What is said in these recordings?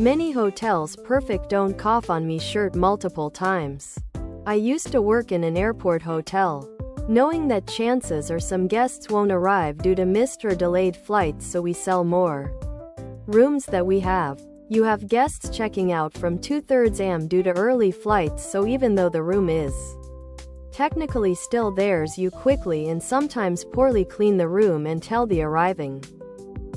Many hotels perfect don't cough on me shirt multiple times. I used to work in an airport hotel. Knowing that chances are some guests won't arrive due to missed or delayed flights, so we sell more rooms that we have. You have guests checking out from 2/3 am due to early flights, so even though the room is technically still theirs, you quickly and sometimes poorly clean the room and tell the arriving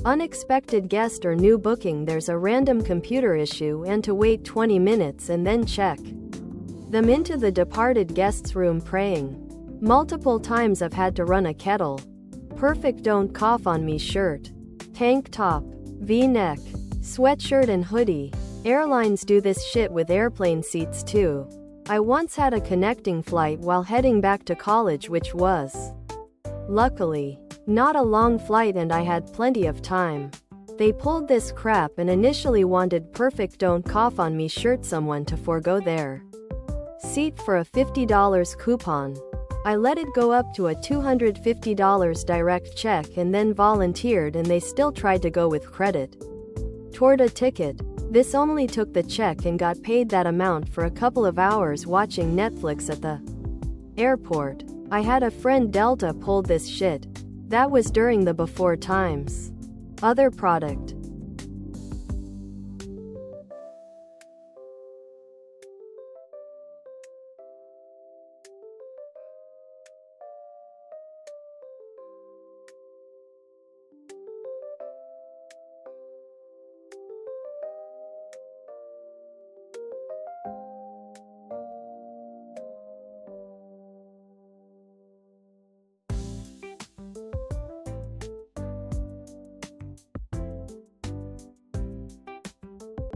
unexpected guest or new booking there's a random computer issue and to wait 20 minutes and then check them into the departed guest's room praying. Multiple times I've had to run a kettle. Perfect don't cough on me shirt, tank top, V-neck, sweatshirt and hoodie. Airlines do this shit with airplane seats too. I once had a connecting flight while heading back to college, which was luckily not a long flight and I had plenty of time. They pulled this crap and initially wanted perfect don't cough on me shirt someone to forego their seat for a $50 coupon. I let it go up to a $250 direct check and then volunteered, and they still tried to go with credit toward a ticket. This only took the check and got paid that amount for a couple of hours watching Netflix at the airport. I had a friend Delta pulled this shit. That was during the before times. Other product.